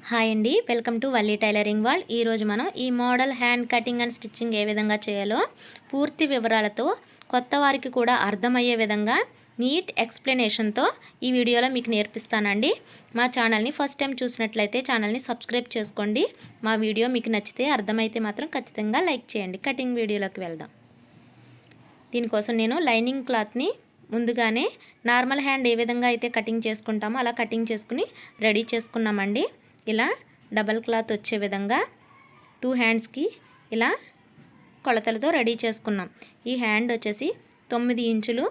Hi అండి, welcome to Valli tailoring world. ఈరోజు మనం ఈ model hand cutting and stitching ఏ విధంగా చేయాలో పూర్తి వివరాలతో కొత్త వారికి కూడా అర్థమయ్యే విధంగా నీట్ ఎక్స్ప్లెనేషన్తో ఈ వీడియోలో మీకు నేర్పిస్తానండి. మా ఛానల్ని ఫస్ట్ టైం చూసినట్లయితే ఛానల్ని సబ్స్క్రైబ్ చేసుకోండి. మా వీడియో మీకు నచ్చితే అర్థమైతే మాత్రం ఖచ్చితంగా లైక్ చేయండి. కటింగ్ వీడియోలోకి వెళ్దాం. దీనికోసం నేను లైనింగ్ క్లాత్ని ముందుగానే నార్మల్ హ్యాండ్ ఏ విధంగా అయితే కటింగ్ చేసుకుంటామో అలా కటింగ్ చేసుకుని రెడీ చేసుకున్నామండి. ఇలా డబల్ క్లాత్ వచ్చే విధంగా 2 హ్యాండ్స్కి ఇలా కొలతలతో రెడీ చేసుకున్నాం. ఈ హ్యాండ్ వచ్చేసి 9 ఇంచులు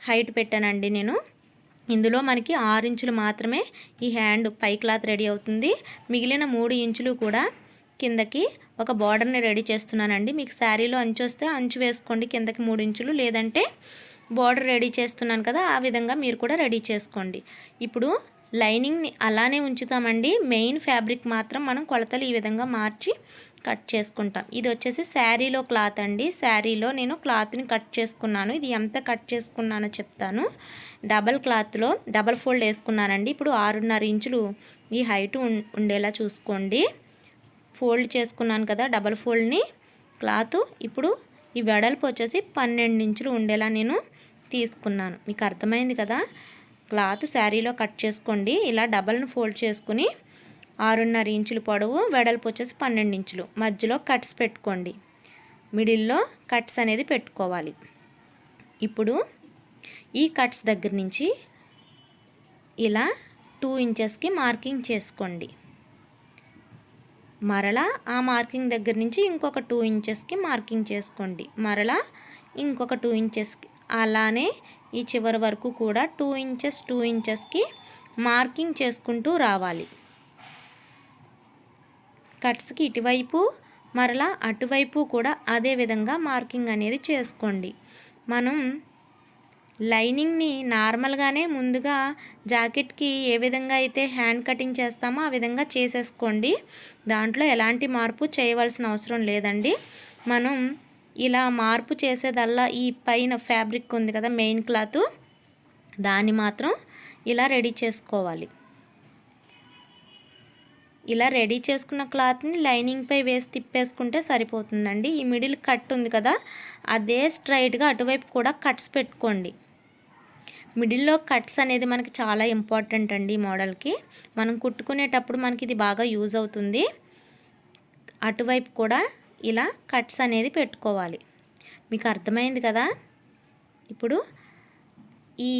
హైట్ పెట్టానండి నేను. ఇందులో మనకి 6 ఇంచులు మాత్రమే ఈ హ్యాండ్ పై క్లాత్ రెడీ అవుతుంది. మిగిలిన 3 ఇంచులు కూడా కిందకి ఒక బార్డర్ని రెడీ చేస్తున్నానండి. మీకు శారీలో అంచు వస్తే అంచు వేసుకోండి, కిందకి 3 ఇంచులు, లేదంటే బార్డర్ రెడీ చేస్తున్నాను కదా ఆ విధంగా మీరు కూడా రెడీ చేసుకోండి. ఇప్పుడు లైనింగ్ని అలానే ఉంచుతామండి. మెయిన్ ఫ్యాబ్రిక్ మాత్రం మనం కొలతలు ఈ విధంగా మార్చి కట్ చేసుకుంటాం. ఇది వచ్చేసి శారీలో క్లాత్ అండి. శారీలో నేను క్లాత్ని కట్ చేసుకున్నాను. ఇది ఎంత కట్ చేసుకున్నానో చెప్తాను. డబల్ క్లాత్లో డబల్ ఫోల్డ్ వేసుకున్నానండి. ఇప్పుడు 6.5 ఇంచులు ఈ హైట్ ఉండేలా చూసుకోండి. ఫోల్డ్ చేసుకున్నాను కదా డబల్ ఫోల్డ్ని క్లాత్. ఇప్పుడు ఈ వెడల్పు వచ్చేసి 12 ఇంచులు ఉండేలా నేను తీసుకున్నాను. మీకు అర్థమైంది కదా. క్లాత్ శారీలో కట్ చేసుకోండి. ఇలా డబల్ను ఫోల్డ్ చేసుకుని 6.5 ఇంచులు పొడవు, వెడల్పు వచ్చేసి 12 ఇంచులు, మధ్యలో కట్స్ పెట్టుకోండి. మిడిల్లో కట్స్ అనేది పెట్టుకోవాలి. ఇప్పుడు ఈ కట్స్ దగ్గర నుంచి ఇలా 2 ఇంచెస్కి మార్కింగ్ చేసుకోండి. మరలా ఆ మార్కింగ్ దగ్గర నుంచి ఇంకొక 2 ఇంచెస్కి మార్కింగ్ చేసుకోండి. మరలా ఇంకొక 2 ఇంచెస్కి, అలానే ఈ చివరి వరకు కూడా 2 ఇంచెస్కి మార్కింగ్ చేసుకుంటూ రావాలి. కట్స్కి ఇటువైపు మరలా అటువైపు కూడా అదే విధంగా మార్కింగ్ అనేది చేసుకోండి. మనం లైనింగ్ని నార్మల్గానే ముందుగా జాకెట్కి ఏ విధంగా అయితే హ్యాండ్ కటింగ్ చేస్తామో ఆ విధంగా చేసేసుకోండి. దాంట్లో ఎలాంటి మార్పు చేయవలసిన అవసరం లేదండి. మనం ఇలా మార్పు చేసేదల్లా ఈ పైన ఫ్యాబ్రిక్ ఉంది కదా మెయిన్ క్లాత్, దాన్ని మాత్రం ఇలా రెడీ చేసుకోవాలి. ఇలా రెడీ చేసుకున్న క్లాత్ని లైనింగ్పై వేసి తిప్పేసుకుంటే సరిపోతుందండి. ఈ మిడిల్ కట్ ఉంది కదా అదే స్ట్రైట్గా అటువైపు కూడా కట్స్ పెట్టుకోండి. మిడిల్లో కట్స్ అనేది మనకి చాలా ఇంపార్టెంట్ అండి. ఈ మోడల్కి మనం కుట్టుకునేటప్పుడు మనకి ఇది బాగా యూజ్ అవుతుంది. అటువైపు కూడా ఇలా కట్స్ అనేది పెట్టుకోవాలి. మీకు అర్థమైంది కదా. ఇప్పుడు ఈ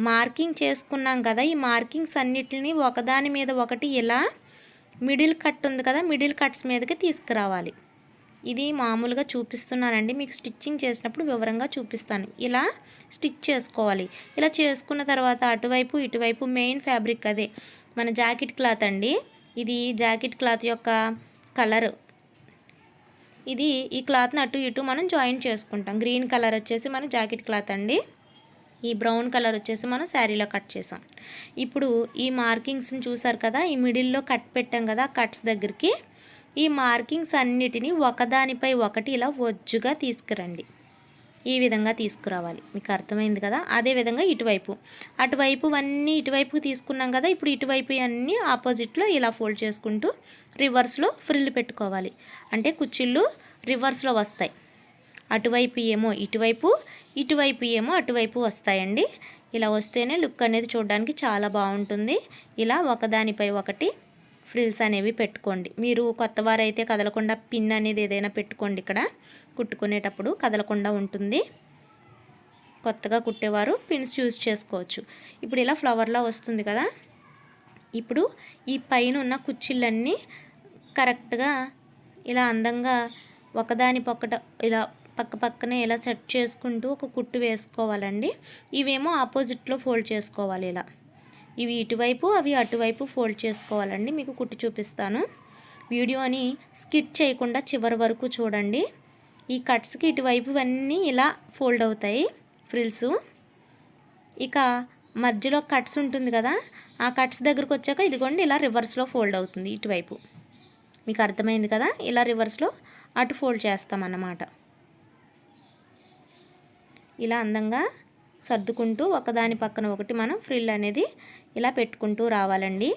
మార్కింగ్ చేసుకున్నాం కదా, ఈ మార్కింగ్స్ అన్నిటిని ఒకదాని మీద ఒకటి ఇలా మిడిల్ కట్ ఉంది కదా మిడిల్ కట్స్ మీదకి తీసుకురావాలి. ఇది మామూలుగా చూపిస్తున్నానండి, మీకు స్టిచ్చింగ్ చేసినప్పుడు వివరంగా చూపిస్తాను. ఇలా స్టిచ్ చేసుకోవాలి. ఇలా చేసుకున్న తర్వాత అటువైపు ఇటువైపు మెయిన్ ఫ్యాబ్రిక్ అదే మన జాకెట్ క్లాత్ అండి. ఇది జాకెట్ క్లాత్ యొక్క కలర్. ఇది ఈ క్లాత్ని అటు ఇటు మనం జాయిన్ చేసుకుంటాం. గ్రీన్ కలర్ వచ్చేసి మన జాకెట్ క్లాత్ అండి. ఈ బ్రౌన్ కలర్ వచ్చేసి మనం శారీలో కట్ చేసాం. ఇప్పుడు ఈ మార్కింగ్స్ని చూసారు కదా, ఈ మిడిల్లో కట్ పెట్టాం కదా కట్స్ దగ్గరికి. ఈ మార్కింగ్స్ అన్నిటినీ ఒకదానిపై ఒకటి ఇలా ఒజ్జుగా తీసుకురండి. ఈ విధంగా తీసుకురావాలి. మీకు అర్థమైంది కదా. అదేవిధంగా ఇటువైపు అటువైపు అన్నీ ఇటువైపుకి తీసుకున్నాం కదా, ఇప్పుడు ఇటువైపు అన్నీ ఆపోజిట్లో ఇలా ఫోల్డ్ చేసుకుంటూ రివర్స్లో ఫ్రిల్ పెట్టుకోవాలి. అంటే కుచ్చిళ్ళు రివర్స్లో వస్తాయి. అటువైపు ఏమో ఇటువైపు, ఇటువైపు ఏమో అటువైపు వస్తాయండి. ఇలా వస్తేనే లుక్ అనేది చూడడానికి చాలా బాగుంటుంది. ఇలా ఒకదానిపై ఒకటి ఫ్రిల్స్ అనేవి పెట్టుకోండి. మీరు కొత్తవారైతే కదలకుండా పిన్ అనేది ఏదైనా పెట్టుకోండి. ఇక్కడ కుట్టుకునేటప్పుడు కదలకుండా ఉంటుంది. కొత్తగా కుట్టేవారు పిన్స్ యూజ్ చేసుకోవచ్చు. ఇప్పుడు ఇలా ఫ్లవర్లా వస్తుంది కదా. ఇప్పుడు ఈ పైన ఉన్న కుచ్చిళ్ళన్నీ కరెక్ట్గా ఇలా అందంగా ఒకదానిపొక్కట ఇలా పక్క పక్కనే ఇలా సెట్ చేసుకుంటూ ఒక కుట్టు వేసుకోవాలండి. ఇవేమో ఆపోజిట్లో ఫోల్డ్ చేసుకోవాలి. ఇలా ఇవి ఇటువైపు అవి అటువైపు ఫోల్డ్ చేసుకోవాలండి. మీకు కుట్టు చూపిస్తాను. వీడియోని స్కిప్ చేయకుండా చివరి వరకు చూడండి. ఈ కట్స్కి ఇటువైపు అన్నీ ఇలా ఫోల్డ్ అవుతాయి ఫ్రిల్స్. ఇక మధ్యలో కట్స్ ఉంటుంది కదా, ఆ కట్స్ దగ్గరకు వచ్చాక ఇదిగోండి ఇలా రివర్స్లో ఫోల్డ్ అవుతుంది ఇటువైపు. మీకు అర్థమైంది కదా. ఇలా రివర్స్లో అటు ఫోల్డ్ చేస్తామన్నమాట. ఇలా అందంగా సర్దుకుంటూ ఒకదాని పక్కన ఒకటి మనం ఫ్రిల్ అనేది ఇలా పెట్టుకుంటూ రావాలండి.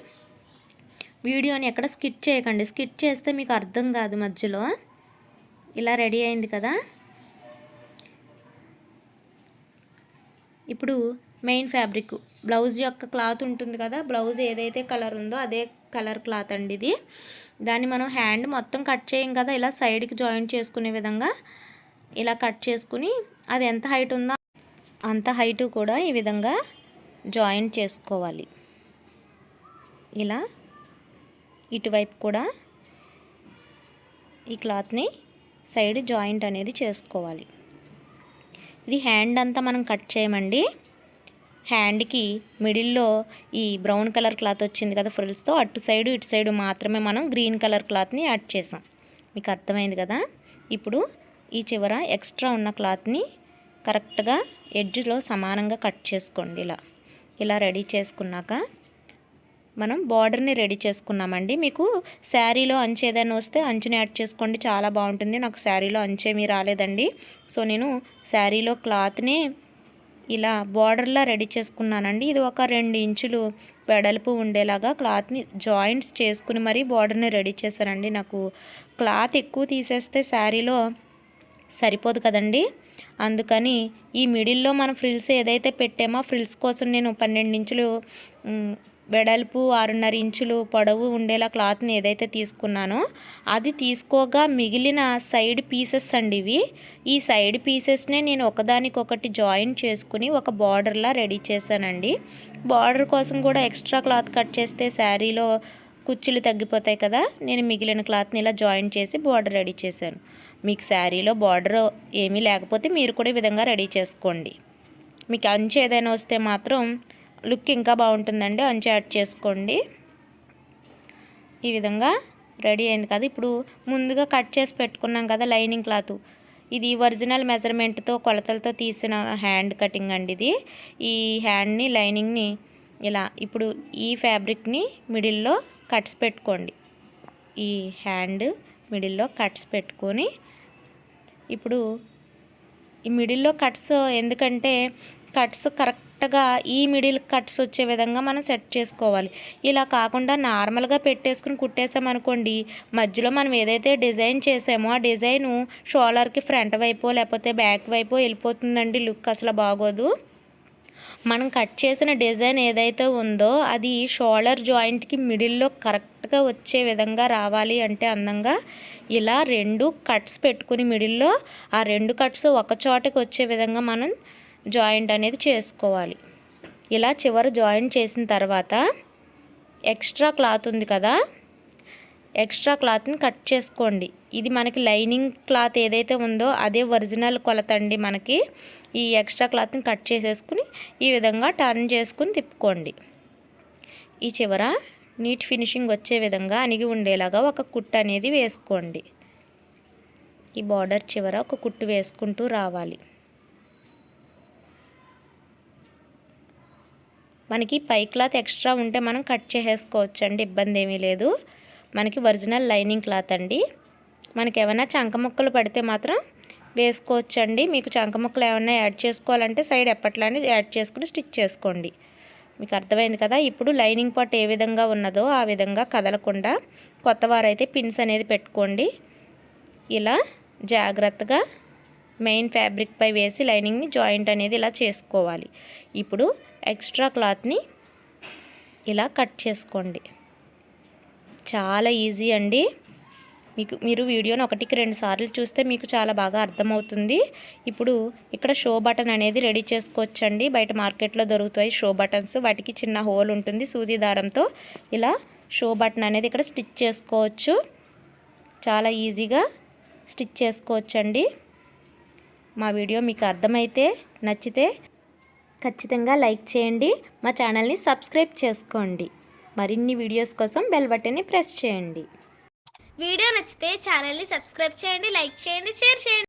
వీడియోని ఎక్కడ స్కిప్ చేయకండి, స్కిప్ చేస్తే మీకు అర్థం కాదు మధ్యలో. ఇలా రెడీ అయింది కదా. ఇప్పుడు మెయిన్ ఫ్యాబ్రిక్ బ్లౌజ్ యొక్క క్లాత్ ఉంటుంది కదా, బ్లౌజ్ ఏదైతే కలర్ ఉందో అదే కలర్ క్లాత్ అండి ఇది. దాన్ని మనం హ్యాండ్ మొత్తం కట్ చేయం కదా, ఇలా సైడ్కి జాయింట్ చేసుకునే విధంగా ఇలా కట్ చేసుకుని అది ఎంత హైట్ ఉందో అంత హైటు కూడా ఈ విధంగా జాయింట్ చేసుకోవాలి. ఇలా ఇటువైపు కూడా ఈ క్లాత్ని సైడ్ జాయింట్ అనేది చేసుకోవాలి. ఇది హ్యాండ్ అంతా మనం కట్ చేయమండి. హ్యాండ్కి మిడిల్లో ఈ బ్రౌన్ కలర్ క్లాత్ వచ్చింది కదా ఫ్రిల్స్తో, అటు సైడు ఇటు సైడు మాత్రమే మనం గ్రీన్ కలర్ క్లాత్ని యాడ్ చేసాం. మీకు అర్థమైంది కదా. ఇప్పుడు ఈ చివర ఎక్స్ట్రా ఉన్న క్లాత్ని కరెక్ట్గా ఎడ్జ్లో సమానంగా కట్ చేసుకోండి. ఇలా రెడీ చేసుకున్నాక మనం బార్డర్ని రెడీ చేసుకున్నామండి. మీకు శారీలో అంచు ఏదైనా వస్తే అంచుని యాడ్ చేసుకోండి, చాలా బాగుంటుంది. నాకు శారీలో అంచేమీ రాలేదండి, సో నేను శారీలో క్లాత్ని ఇలా బార్డర్లా రెడీ చేసుకున్నానండి. ఇది ఒక 2 ఇంచులు వెడల్పు ఉండేలాగా క్లాత్ని జాయింట్స్ చేసుకుని మరీ బార్డర్ని రెడీ చేశానండి. నాకు క్లాత్ ఎక్కువ తీసేస్తే శారీలో సరిపోదు కదండి, అందుకని ఈ మిడిల్లో మనం ఫ్రిల్స్ ఏదైతే పెట్టామో ఫ్రిల్స్ కోసం నేను 12 ఇంచులు వెడల్పు 6.5 ఇంచులు పొడవు ఉండేలా క్లాత్ని ఏదైతే తీసుకున్నానో అది తీసుకోగా మిగిలిన సైడ్ పీసెస్ అండి ఇవి. ఈ సైడ్ పీసెస్నే నేను ఒకదానికొకటి జాయిన్ చేసుకుని ఒక బార్డర్లా రెడీ చేశానండి. బార్డర్ కోసం కూడా ఎక్స్ట్రా క్లాత్ కట్ చేస్తే శారీలో కుచ్చులు తగ్గిపోతాయి కదా, నేను మిగిలిన క్లాత్ని ఇలా జాయిన్ చేసి బార్డర్ రెడీ చేశాను. మీకు శారీలో బార్డర్ ఏమీ లేకపోతే మీరు కూడా ఈ విధంగా రెడీ చేసుకోండి. మీకు అంచు ఏదైనా వస్తే మాత్రం లుక్ ఇంకా బాగుంటుందండి, అంచు యాడ్ చేసుకోండి. ఈ విధంగా రెడీ అయింది కదా. ఇప్పుడు ముందుగా కట్ చేసి పెట్టుకున్నాం కదా లైనింగ్ క్లాత్, ఇది ఒరిజినల్ మెజర్మెంట్తో కొలతలతో తీసిన హ్యాండ్ కటింగ్ అండి ఇది. ఈ హ్యాండ్ని లైనింగ్ని ఇలా ఇప్పుడు ఈ ఫ్యాబ్రిక్ని మిడిల్లో కట్స్ పెట్టుకోండి. ఈ హ్యాండ్ మిడిల్లో కట్స్ పెట్టుకొని ఇప్పుడు ఈ మిడిల్లో కట్స్ ఎందుకంటే కట్స్ కరెక్ట్గా ఈ మిడిల్ కట్స్ వచ్చే విధంగా మనం సెట్ చేసుకోవాలి. ఇలా కాకుండా నార్మల్గా పెట్టేసుకుని కుట్టేసామనుకోండి, మధ్యలో మనం ఏదైతే డిజైన్ చేసామో ఆ డిజైను షోల్డర్కి ఫ్రంట్ వైపు లేకపోతే బ్యాక్ వైపు వెళ్ళిపోతుందండి, లుక్ అసలు బాగోదు. మనం కట్ చేసిన డిజైన్ ఏదైతే ఉందో అది షోల్డర్ జాయింట్కి మిడిల్లో కరెక్ట్గా వచ్చే విధంగా రావాలి అంటే అందంగా ఇలా 2 కట్స్ పెట్టుకుని మిడిల్లో ఆ 2 కట్స్ ఒక చోటకి వచ్చే విధంగా మనం జాయింట్ అనేది చేసుకోవాలి. ఇలా చివర జాయింట్ చేసిన తర్వాత ఎక్స్ట్రా క్లాత్ ఉంది కదా, ఎక్స్ట్రా క్లాత్ని కట్ చేసుకోండి. ఇది మనకి లైనింగ్ క్లాత్ ఏదైతే ఉందో అదే ఒరిజినల్ కొలత అండి. మనకి ఈ ఎక్స్ట్రా క్లాత్ని కట్ చేసేసుకుని ఈ విధంగా టర్న్ చేసుకుని తిప్పుకోండి. ఈ చివర నీట్ ఫినిషింగ్ వచ్చే విధంగా అణిగి ఉండేలాగా ఒక కుట్టు అనేది వేసుకోండి. ఈ బార్డర్ చివర ఒక కుట్టు వేసుకుంటూ రావాలి. మనకి పై క్లాత్ ఎక్స్ట్రా ఉంటే మనం కట్ చేసేసుకోవచ్చు అండి, ఇబ్బంది ఏమీ లేదు. మనకి ఒరిజినల్ లైనింగ్ క్లాత్ అండి. మనకి ఏమైనా చంక ముక్కలు పడితే మాత్రం వేసుకోవచ్చండి. మీకు చంక ముక్కలు ఏమైనా యాడ్ చేసుకోవాలంటే సైడ్ ఎప్పట్లానే యాడ్ చేసుకుని స్టిచ్ చేసుకోండి. మీకు అర్థమైంది కదా. ఇప్పుడు లైనింగ్ పార్ట్ ఏ విధంగా ఉన్నదో ఆ విధంగా కదలకుండా కొత్త వారైతే పిన్స్ అనేది పెట్టుకోండి. ఇలా జాగ్రత్తగా మెయిన్ ఫ్యాబ్రిక్ పై వేసి లైనింగ్ని జాయింట్ అనేది ఇలా చేసుకోవాలి. ఇప్పుడు ఎక్స్ట్రా క్లాత్ని ఇలా కట్ చేసుకోండి. చాలా ఈజీ అండి. మీరు వీడియోని 1-2 సార్లు చూస్తే మీకు చాలా బాగా అర్థమవుతుంది. ఇప్పుడు ఇక్కడ షో బటన్ అనేది రెడీ చేసుకోవచ్చండి. బయట మార్కెట్లో దొరుకుతాయి షో బటన్స్, వాటికి చిన్న హోల్ ఉంటుంది. సూది దారంతో ఇలా షో బటన్ అనేది ఇక్కడ స్టిచ్ చేసుకోవచ్చు. చాలా ఈజీగా స్టిచ్ చేసుకోవచ్చండి. మా వీడియో మీకు అర్థమైతే నచ్చితే ఖచ్చితంగా లైక్ చేయండి, మా ఛానల్ని సబ్స్క్రైబ్ చేసుకోండి. మరిన్ని వీడియోస్ కోసం బెల్ బటన్ని ప్రెస్ చేయండి. వీడియో నచ్చితే ఛానల్ని సబ్స్క్రైబ్ చేయండి, లైక్ చేయండి, షేర్ చేయండి.